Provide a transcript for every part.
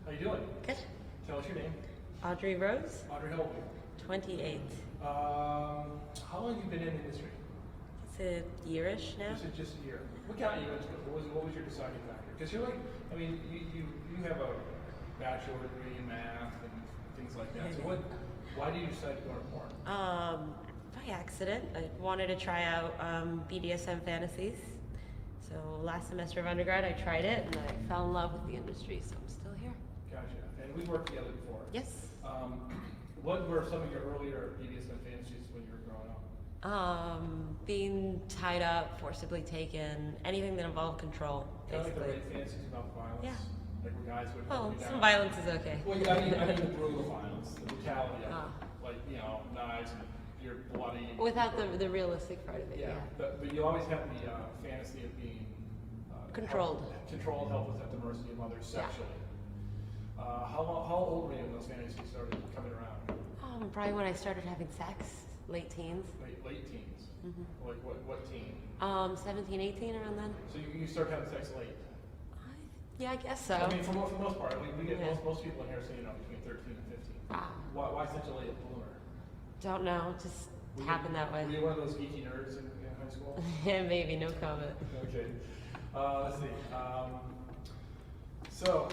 How you doing? Good. Tell us your name. Audrey Rose, Audrey, how old are you? 28. How long have you been in the industry? It's a yearish now. Just a year. What got you into it? What was your deciding factor? Because you're like, I mean, you have a bachelor degree in math and things like that. So why did you decide to go into porn? By accident. I wanted to try out BDSM fantasies. So last semester of undergrad, I tried it and I fell in love with the industry, so I'm still here. Gotcha. And we worked together before. Yes. What were some of your earlier BDSM fantasies when you were growing up? Being tied up, forcibly taken, anything that involved control, Kind of like the basically. rape fantasies about violence? Yeah. Like where guys would Well, hold you down? some violence is okay. Well, I mean the brutal violence, the brutality of it. Like, knives and you're bloody. Without the realistic part of it, yeah. But you always have the fantasy of being Controlled. Controlled, helpless, at the mercy of others sexually. How old were you when those fantasies started coming around? Probably when I started having sex, late teens. Late teens. Like what teen? 17, 18, around then. So you start having sex late. Yeah, I guess so. I mean, for the most part, we get Yeah. most people in here say between 13 and 15. Ah, Why such a late bloomer? don't know, just Were you- happened that Were way. you one of those geeky nerds in high school? Yeah, maybe, no comment. Okay. Let's see. So,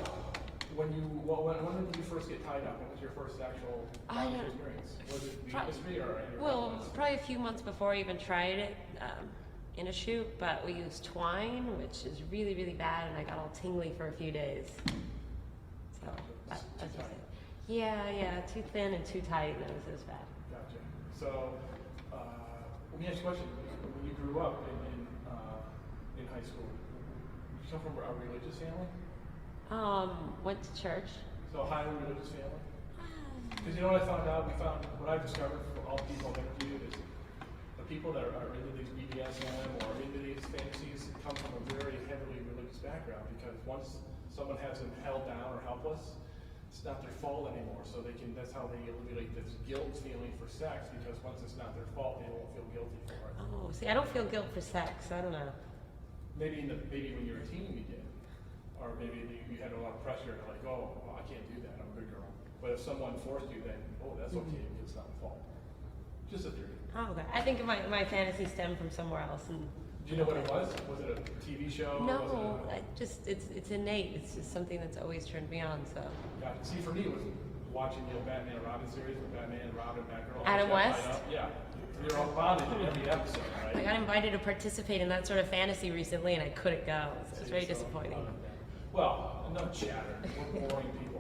when did you first get tied up? What was your first actual I don't- experience? Was it the Pro- industry or any Well, other ones? probably a few months before I even tried it in a shoot, but we used twine, which is really, really bad, and I got all tingly for a few days. So, that's Too just tight. it. Yeah, too thin and too tight, and it was bad. Gotcha. So, let me ask you a question. When you grew up in high school, did you come from a religious family? Went to church. So, a highly religious family? Because you know what I found out? What I discovered for all the people I've interviewed is the people that are into these BDSM or into these fantasies come from a very heavily religious background, because once someone has them held down or helpless, it's not their fault anymore. So that's how they eliminate this guilt feeling for sex, because once it's not their fault, they won't feel guilty for it. Oh, see, I don't feel guilt for sex. I don't know. Maybe when you were a teen you did. Or maybe you had a lot of pressure to like, oh, well, I can't do that, I'm a good girl. But if someone forced you, then, oh, that's okay, it's not my fault. Just a theory. Oh, okay. I think my fantasy stemmed from somewhere else. And Do you know what it was? Was it a TV show? no, Was it it's innate. It's just something that's always turned me on. So Gotcha. See, for me, it was watching the old Batman and Robin series with Batman, Robin, Batgirl. Adam Got West? tied up. Yeah. You're all bonded in every episode, right? I got invited to participate in that sort of fantasy recently, and I couldn't go. So it's very So, disappointing. well, enough chatter. We're boring people.